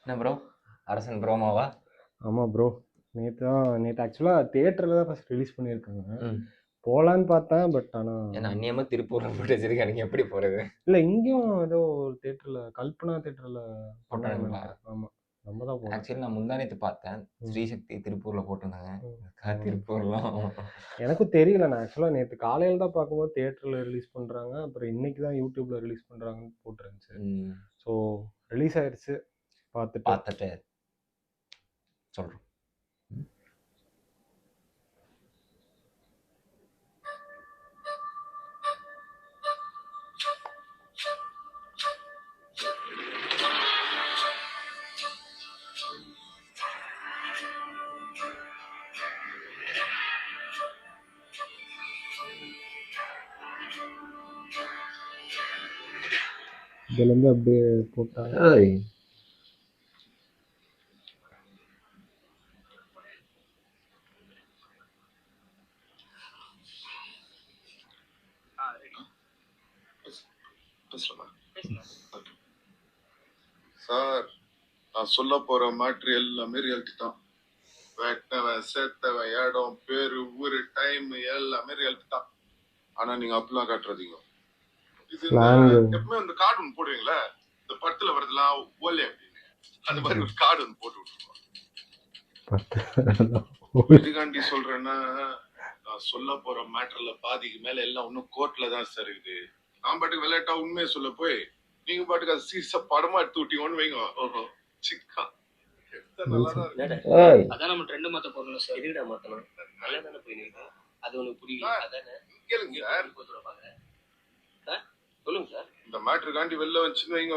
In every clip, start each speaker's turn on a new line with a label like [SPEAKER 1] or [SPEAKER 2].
[SPEAKER 1] என்ன ப்ரோ? அரசன் ப்ரோமோவா?
[SPEAKER 2] ஆமாம் ப்ரோ. நேற்று ஆக்சுவலாக தியேட்டரில் தான் ஃபஸ்ட் ரிலீஸ் பண்ணியிருக்காங்க.
[SPEAKER 1] ம்.
[SPEAKER 2] போகலான்னு பார்த்தேன், பட் ஆனால்
[SPEAKER 1] ஏன்னா அந்நியமாக திருப்பூர்ல போட்டு வச்சிருக்கானுங்க, எப்படி போகிறது?
[SPEAKER 2] இல்லை, இங்கேயும் ஏதோ ஒரு தேட்டரில், கல்பனா தேட்டரில்
[SPEAKER 1] போட்டானுங்களா?
[SPEAKER 2] போட்டாங்கன்னு. ஆமாம், நம்ம தான் போனோம்.
[SPEAKER 1] ஆக்சுவலி நான் முந்தானேத்து பார்த்தேன், ஸ்ரீசக்தி திருப்பூர்ல போட்டிருந்தாங்க. திருப்பூர்லாம்
[SPEAKER 2] எனக்கும் தெரியல. நான் ஆக்சுவலாக நேற்று காலையில் தான் பார்க்கும்போது தியேட்டரில் ரிலீஸ் பண்ணுறாங்க, அப்புறம் இன்னைக்கு தான் யூடியூப்பில் ரிலீஸ் பண்ணுறாங்கன்னு போட்டுருந்துச்சு. ஸோ ரிலீஸ் ஆயிடுச்சு, பார்த்துட்டு
[SPEAKER 1] சொல்கிறோம்.
[SPEAKER 2] இதுலேருந்து அப்படியே போட்டாங்க.
[SPEAKER 3] சார், நான் சொல்ல போற மேட்ரு எல்லாமே ரியாலிட்டி தான். வெட்டவன் சேர்த்தவன் இடம் பேரு ஊரு டைம் எல்லாமே ரியாலிட்டி தான். ஆனா நீங்க அப்படிலாம் காட்டுறதீங்க. இது எப்பவுமே அந்த கார்டு ஒன்று போடுவீங்களே, இந்த படத்துல வருதுலாம் ஓலே அப்படின்னு, அந்த மாதிரி ஒரு கார்டு ஒன்று போட்டு விட்டுருக்கோம். இதுக்காண்டி சொல்றேன்னா, நான் சொல்ல போற மேட்டர்ல பாதிக்கு மேல எல்லாம் ஒன்னும் கோர்ட்ல தான் சார் இருக்குது. நான் பாட்டுக்கு விளையாட்டா உண்மையை சொல்ல போய் நீங்க பாட்டுக்கு அது சீசா படமா எடுத்து விட்டீங்கன்னு வைங்க. ஓஹோ சிக்கா
[SPEAKER 4] அதான் நம்ம ட்ரெண்ட் மாத்த போறோம் சார். எதுடா மாத்தணும்? நல்லா தானே போயிருக்கு. அது உனக்கு புரியல. அதானே
[SPEAKER 3] கேளுங்க சார்.
[SPEAKER 4] சொல்லுங்க சார்.
[SPEAKER 3] இந்த மேட்டருக்காண்டி வெளில வந்துச்சுன்னு வைங்க,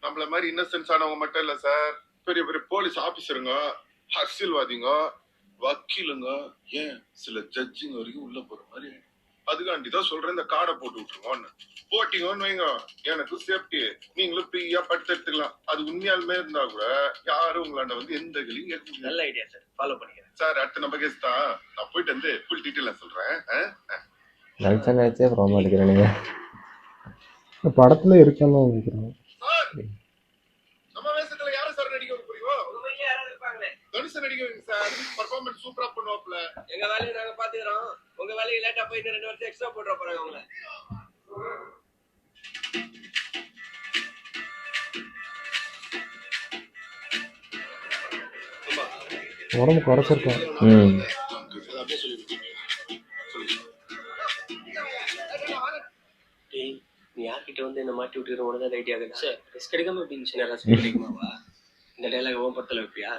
[SPEAKER 3] நம்மள மாதிரி இன்னசென்ஸ் ஆனவங்க மட்டும் இல்ல சார், பெரிய பெரிய போலீஸ் ஆபீசருங்க, அரசியல்வாதிங்க, வக்கீலுங்க, ஏன் சில ஜட்ஜிங்க வரைக்கும் உள்ள போற மாதிரி. அதுக்காண்டிதான் சொல்றேன், இந்த கார்டை போட்டு விட்டுருவோன்னு. போட்டீங்கன்னு வைங்க, எனக்கு சேஃப்டி, நீங்களும் ஃப்ரீயா படுத்து எடுத்துக்கலாம். அது உண்மையாலுமே இருந்தா கூட யாரும் உங்களாண்ட வந்து எந்த கலியும் கேட்க முடியாது.
[SPEAKER 4] நல்ல ஐடியா சார், ஃபாலோ பண்ணிக்கிறேன்
[SPEAKER 3] சார். அடுத்த நம்ம கேஸ் தான், நான் போயிட்டு வந்து ஃபுல் டீட்டெயிலா சொல்றேன்.
[SPEAKER 2] படத்துல இருக்கான்னு நினைக்கிறேன்.
[SPEAKER 3] நம்ம வேஷத்துல யாரும் சார் நடிக்க புரியும்? தனுஷன் நடிக்க வைங்க சார், பர்ஃபார்மன்ஸ் சூப்பரா பண்ணுவாப்ல.
[SPEAKER 4] எங்க வேலையை நாங்க பாத்துக்கிறோம், உங்க வேலையை லேட்டா போயிட்டு 2 வருஷம் எக்ஸ்ட்ரா போட்டுற போறாங்க அவங்கள.
[SPEAKER 2] உடம்பு குறைச்சிருக்கேன்.
[SPEAKER 4] நீ யார்கிட்ட வந்து என்ன மாட்டி விட்டுக்கிற உனதான் ஐடியா ஆகுது சார். ரிஸ்க் எடுக்காம எப்படி சின்ன ராசி கிடைக்குமாவா? இந்த டைலாக் ஓன் படத்துல வைப்பியா?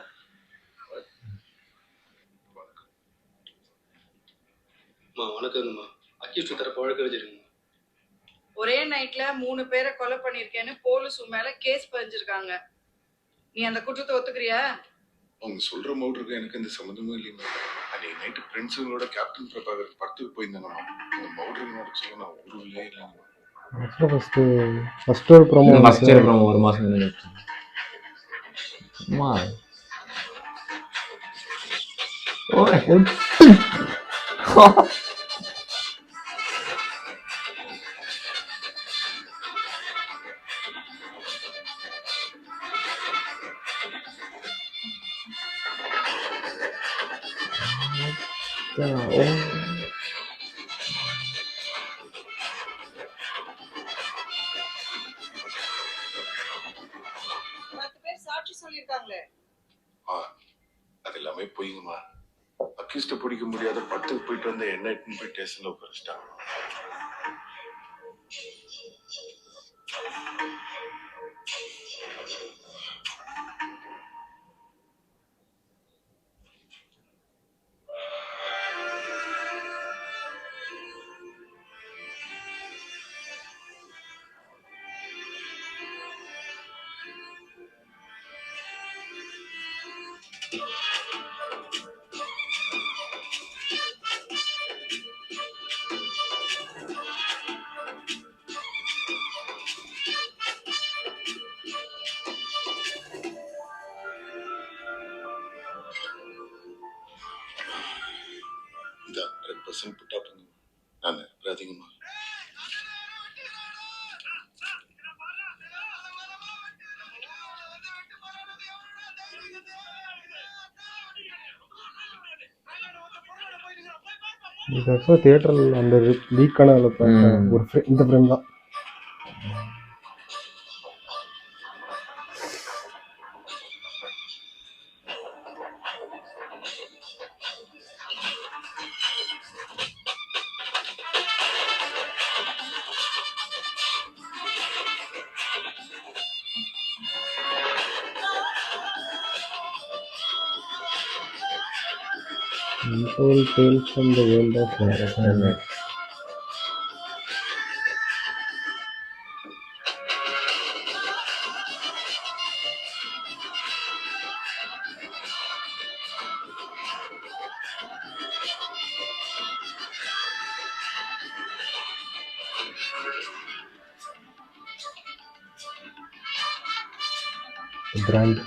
[SPEAKER 4] வணக்கம்மா. அக்யூஸ்ட் தரப்பு வழக்கு வச்சிருக்கீங்க.
[SPEAKER 5] ஒரே நைட்ல 3 பேரை கொலை பண்ணிருக்கேன்னு போலீஸ் மேல கேஸ் பதிஞ்சிருக்காங்க. நீ அந்த குற்றத்தை ஒத்துக்கிறியா?
[SPEAKER 3] அவங்க சொல்ற மவுட்ருக்கு எனக்கு எந்த சம்மந்தமும் இல்லைங்க. அன்னைக்கு நைட்டு ஃப்ரெண்ட்ஸுங்களோட கேப்டன் பிரபாகர் படத்துக்கு போயிருந்தாங்கம்மா. அந்த மவுட்ருக்கு நடச்சு நான் ஊருள்ளே இல்லைங்க.
[SPEAKER 2] ஃபர்ஸ்ட் ஒரு ப்ரோமோ
[SPEAKER 1] ஒரு மாசம்
[SPEAKER 3] அது எல்லாமே போய்ங்கம்மா. அக்யூஸ்ட பிடிக்க முடியாத படத்துக்கு போயிட்டு வந்த என்ன போய் ஸ்டேஷன்ல உட்காரிச்சிட்டாங்க. இந்த 100% புட்டா பண்ணுங்க. நான் அதிகமா
[SPEAKER 2] இது ஆக்சுவலாக தியேட்டரில் அந்த லீக் ஆனதில் ஒரு இந்த ஃப்ரெண்ட் தான். Untold Tales from the World of Narration. Brand.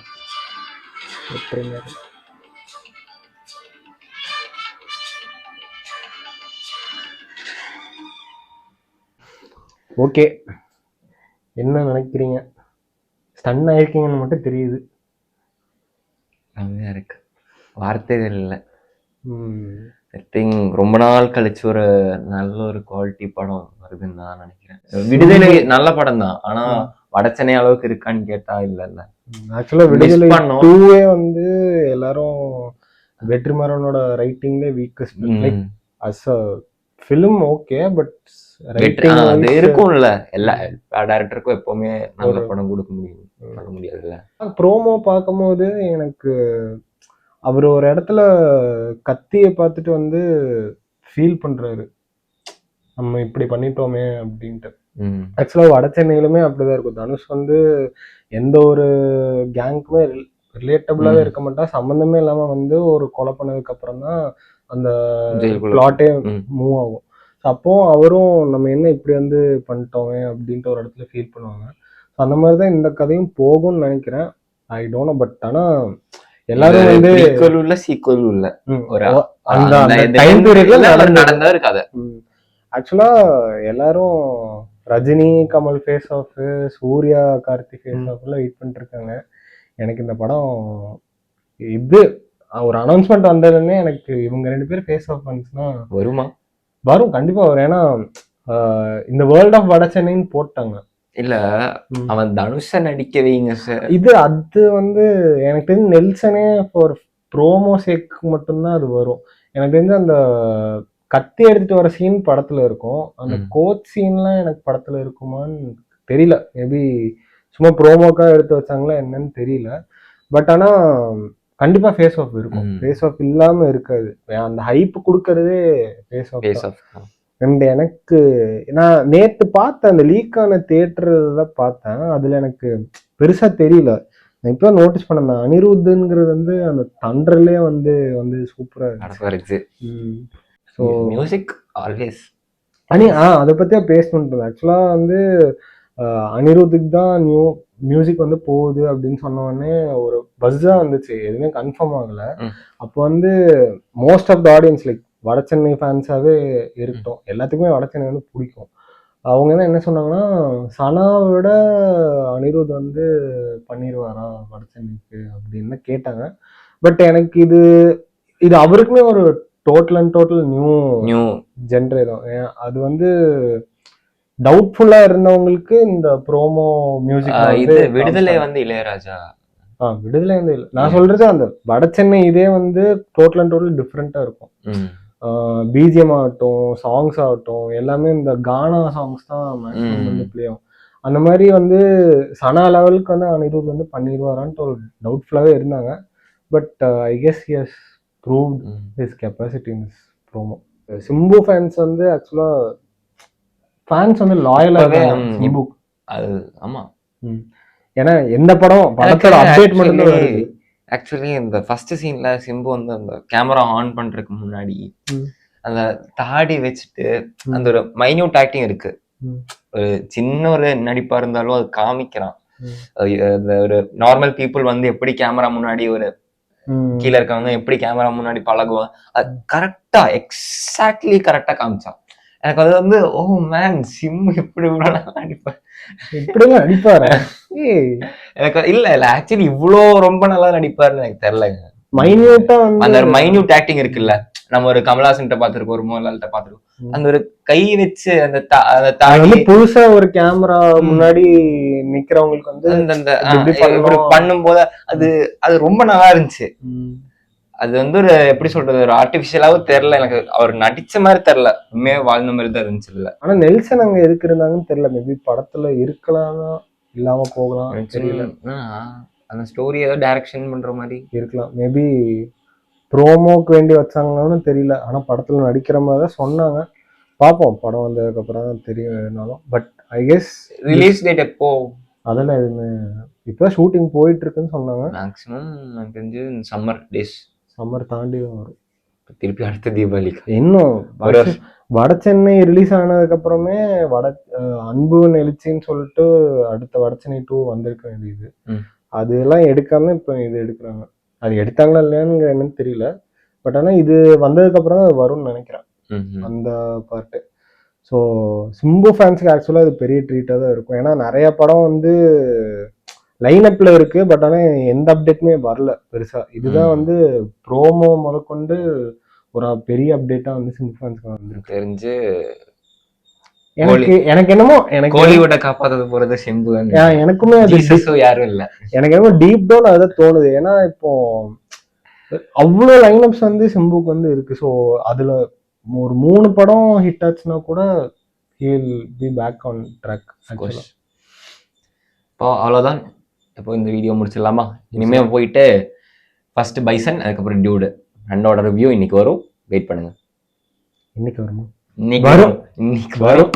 [SPEAKER 2] Okay, என்ன நினைக்கிறீங்க? ஸ்டன் ஆயிருக்கீங்கன்னு மட்டும் தெரியுது.
[SPEAKER 1] செம்மையா இருக்கு, வார்த்தைகள் இல்லை. ஐ திங்க் ரொம்ப நாள் கழிச்சு ஒரு நல்ல ஒரு குவாலிட்டி படம் வருதுன்னு தான் நினைக்கிறேன். விடுதலை நல்ல படம் தான், ஆனா வடச்சென்னை அளவுக்கு இருக்கான்னு கேட்டா இல்ல.
[SPEAKER 2] ஆக்சுவலா விடுதலை 2 வந்து எல்லாரும் வெற்றிமாறனோட ரைட்டிங்ல weakest like as a film. Okay, but
[SPEAKER 1] அது இருக்கும்ல, எல்லா டைரக்டருக்கும் எப்பவுமே நல்ல படம் கொடுக்க முடியாதுல்ல.
[SPEAKER 2] ப்ரோமோ பார்க்கும்போது எனக்கு அவர் ஒரு இடத்துல கத்தியை பார்த்துட்டு வந்து ஃபீல் பண்றாரு, நம்ம இப்படி பண்ணிட்டோமே அப்படின்ட்டு. ஆக்சுவலா வட சென்னையிலுமே அப்படிதான் இருக்கும். தனுஷ் வந்து எந்த ஒரு கேங்குமே ரிலேட்டபிளாவே இருக்க மாட்டா, சம்மந்தமே இல்லாம வந்து ஒரு கொலை பண்ணதுக்கு அப்புறம் தான் அந்த பிளாட்டே மூவ் ஆகும். அப்போ அவரும் நம்ம என்ன இப்படி வந்து பண்ணிட்டோமே அப்படின்ட்டு ஒரு இடத்துல ஃபீல் பண்ணுவாங்க. அந்த மாதிரிதான் இந்த கதையும் போகும்னு நினைக்கிறேன். ஐ டோன்ட் நோ, பட் ஆனா எல்லாரும் வந்து
[SPEAKER 1] சீக்வல் உள்ள
[SPEAKER 2] அந்த டைம் பீரியட்ல
[SPEAKER 1] நடந்தது கதை.
[SPEAKER 2] ஆக்சுவலா எல்லாரும் Rajini Kamal face off, Suriya Karthi face ஆஃப்ல வெயிட் பண்ணிட்டு இருக்காங்க. எனக்கு இந்த படம் இது ஒரு அனௌன்ஸ்மெண்ட் வந்ததுமே எனக்கு இவங்க 2 பேரும் ஃபேஸ் ஆஃப் வந்துச்சுன்னா வரும், கண்டிப்பா வரும். ஏன்னா இந்த வேர்ல்ட் ஆஃப் வட சென்னைன்னு போட்டாங்க.
[SPEAKER 1] இல்ல, அவன் தனுஷ நடிக்க வைங்க சார்.
[SPEAKER 2] இது அது வந்து எனக்கு தெரிஞ்சு நெல்சனே ஃபார் ப்ரோமோ சேக்கு மட்டும்தான் அது வரும். எனக்கு தெரிஞ்சு அந்த கத்தி எடுத்துட்டு வர சீன் படத்துல இருக்கும், அந்த கோச் சீன்லாம் எனக்கு படத்துல இருக்குமான்னு தெரியல. மேபி சும்மா ப்ரோமோக்காக எடுத்து வச்சாங்களா என்னன்னு தெரியல. பட் ஆனா கண்டிப்பா ஃபேஸ் ஆஃப் இருக்கும், ஃபேஸ் ஆஃப் இல்லாம இருக்காது. அந்த ஹைப் கொடுக்கறதே ஃபேஸ் ஆஃப். அண்ட் எனக்கு நான் நேற்று பார்த்தேன் அந்த லீக்கான தியேட்டர்ல பார்த்தேன், அதுல எனக்கு பெருசா தெரியல. நான் இப்போ நோட்டீஸ் பண்ணேன், அனிருத்துங்கிறது வந்து அந்த தண்டர்லயே வந்து சூப்பரா
[SPEAKER 1] இருக்கு. ஸோ மியூசிக் ஆல்வேஸ்
[SPEAKER 2] அதை பத்தியா பேசணும். ஆக்சுவலா வந்து அனிருத்துக்கு தான் நியூ மியூசிக் வந்து போகுது அப்படின்னு சொன்ன உடனே ஒரு பஸ்ஸா வந்துச்சு, எதுவுமே கன்ஃபார்ம் ஆகல. அப்போ வந்து most of the audience like Vada Chennai ஃபேன்ஸாவே இருக்கட்டும், எல்லாத்துக்குமே வட சென்னை வந்து பிடிக்கும். அவங்க தான் என்ன சொன்னாங்கன்னா, சனாவை விட அனிருத் வந்து பண்ணிடுவாரா வட சென்னைக்கு அப்படின்னு கேட்டாங்க. பட் எனக்கு இது அவருக்குமே ஒரு டோட்டல் அண்ட் டோட்டல் நியூ ஜென்ரே தான். அது வந்து டவுட்ஃபுல்லா இருந்தவங்களுக்கு இந்த ப்ரோமோ மியூசிக்
[SPEAKER 1] இது விடுதலை வந்து இளையராஜா.
[SPEAKER 2] விடுதலை வந்து நான் சொல்றது அந்த வட சென்னை இதே வந்து டோட்டல் அண்ட் டோட்டல் டிஃப்ரெண்டா இருக்கும். பிஜிஎம் ஆகட்டும், சாங்ஸ் ஆகட்டும், எல்லாமே இந்த கானா சாங்ஸ் தான் மேக்ஸிமம் வந்து பிளே ஆகும். அந்த மாதிரி வந்து சனா லெவலுக்கு வந்து அனிருத் வந்து பண்ணிடுவாரான்ட்டு ஒரு டவுட்ஃபுல்லாவே இருந்தாங்க. But I guess he has proved his capacity in this promo. Simbu fans வந்து ஆக்சுவலா ஃபேன்ஸ் வந்து லாயலா சிம்பு.
[SPEAKER 1] அது ஆமா,
[SPEAKER 2] ஏன்னா எந்த படத்தோட அப்டேட் மட்டும் தான் வருது.
[SPEAKER 1] ஆக்சுவலி இந்த ஃபர்ஸ்ட் சீன்ல சிம்பு வந்து அந்த கேமரா ஆன் பண்றதுக்கு முன்னாடி அந்த தாடி வச்சுட்டு அந்த ஒரு மைன்யூட் ஆக்டிங் இருக்கு, ஒரு சின்ன ஒரு நடிப்பா இருந்தாலும் அது காமிக்கிறான். ஒரு நார்மல் பீப்புள் வந்து எப்படி கேமரா முன்னாடி ஒரு கீழே இருக்கவங்க எப்படி கேமரா முன்னாடி பழகுவான், அது கரெக்டா எக்ஸாக்ட்லி கரெக்டா காமிச்சான். எனக்கு அது வந்து ஓ மேன், சிம்பு இப்படி
[SPEAKER 2] இப்படிலாம் நடிப்பாரு.
[SPEAKER 1] எனக்கு இல்ல ஆக்சுவலி இவ்வளோ ரொம்ப நல்லா நடிப்பாருன்னு எனக்கு தெரியலங்க.
[SPEAKER 2] மைன்யூட்டா
[SPEAKER 1] அந்த
[SPEAKER 2] வந்து
[SPEAKER 1] ஒரு மைன்யூட் ஆக்டிங் இருக்குல்ல, நம்ம ஒரு கமலஹாசன்கிட்ட பாத்துருக்கோம், ஒரு மோகன்லால்கிட்ட பாத்துருக்கோம், அந்த ஒரு கை வச்சு அந்த
[SPEAKER 2] அது
[SPEAKER 1] தாடி
[SPEAKER 2] வந்து புதுசா ஒரு கேமரா முன்னாடி நிக்கிறவங்களுக்கு வந்து
[SPEAKER 1] அந்த
[SPEAKER 2] இப்படி
[SPEAKER 1] இப்படி
[SPEAKER 2] பண்ணணும்.
[SPEAKER 1] பண்ணும்போது அது அது ரொம்ப நல்லா இருந்துச்சு.
[SPEAKER 2] ம்.
[SPEAKER 1] அது வந்து ஒரு எப்படி சொல்றது, ஒரு ஆர்டிபிஷியலாவும் தெரியல எனக்கு, அவர் நடிச்ச மாதிரி தெரியல, உண்மையா வாழ்ந்த மாதிரி தான் இருந்துச்சு இதுல.
[SPEAKER 2] ஆனா நெல்சன் அங்க எதுக்கு இருந்தாங்கன்னு தெரியல. மேபி படத்துல இருக்கலாம், இல்லாம போகலாம், தெரியல.
[SPEAKER 1] அந்த ஸ்டோரி ஏதோ டைரக்ஷன் பண்ற மாதிரி
[SPEAKER 2] இருக்கலாம். மேபி ப்ரோமோக்கு வேண்டி வச்சாங்கன்னு தெரியல. ஆனா படத்துல நடிக்கிற மாதிரி தான் சொன்னாங்க. பார்ப்போம், படம் வந்ததுக்கு அப்புறம் தான் தெரியும் எதுனாலும். But I guess
[SPEAKER 1] release date எப்போ?
[SPEAKER 2] அதெல்லாம் எதுவுமே இப்போ ஷூட்டிங் போயிட்டு இருக்குன்னு சொன்னாங்க.
[SPEAKER 1] மேக்ஸிமம் எனக்கு தெரிஞ்சு சம்மர் டேஸ்,
[SPEAKER 2] சம்மர் தாண்டி தான் வரும்.
[SPEAKER 1] திருப்பி அடுத்த தீபாவளிக்கு.
[SPEAKER 2] இன்னும் வட சென்னை ரிலீஸ் ஆனதுக்கு அப்புறமே அன்பு நெளிச்சின்னு சொல்லிட்டு அடுத்த வட சென்னை 2 வந்திருக்க வேண்டியது. அதெல்லாம் எடுக்காம இப்ப இது எடுக்கிறாங்க. அது எடுத்தாங்களா இல்லையான்னு என்னன்னு தெரியல. பட் ஆனா இது வந்ததுக்கு அப்புறம் தான் அது வரும்னு நினைக்கிறேன், அந்த பார்ட்டு. ஸோ சிம்பு ஃபேன்ஸுக்கு ஆக்சுவலாக அது பெரிய ட்ரீட்டாக தான் இருக்கும். ஏன்னா நிறைய படம் வந்து லைனப்ல இருக்கு, பட் ஆனால் எந்த அப்டேட்டுமே வரல பெருசா. இதுதான் வந்து ப்ரோமோ முதற்கொண்டு ஒரு பெரிய அப்டேட்டா வந்து சிம்பு ஃபேன்ஸ்க்கு வந்துருக்கு
[SPEAKER 1] தெரிஞ்சு.
[SPEAKER 2] எனக்கு என்னமோ எனக்கு
[SPEAKER 1] கோலிவுட்ட காப்பாற்றது போறது சிம்பு தான்.
[SPEAKER 2] எனக்குமே அது
[SPEAKER 1] யாரும் இல்ல.
[SPEAKER 2] எனக்கு என்னமோ டீப் டவுன் அதான் தோணுது. ஏன்னா இப்போ அவ்வளோ லைனப்ஸ் வந்து சிம்புக்கு வந்து இருக்கு. ஸோ அதுல ஒரு 3 படம் ஹிட் ஆச்சுன்னா கூட will be back on track.
[SPEAKER 1] இப்போ அவ்வளோதான். இப்போ இந்த வீடியோ முடிச்சிடலாமா? இனிமே போயிட்டு ஃபர்ஸ்ட் பைசன், அதுக்கப்புறம் டியூடு, ரெண்டோட ரிவ்யூ இன்னைக்கு வரும். வெயிட் பண்ணுங்க.
[SPEAKER 2] இன்னைக்கு வருமா?
[SPEAKER 1] இன்னைக்கு வரும்.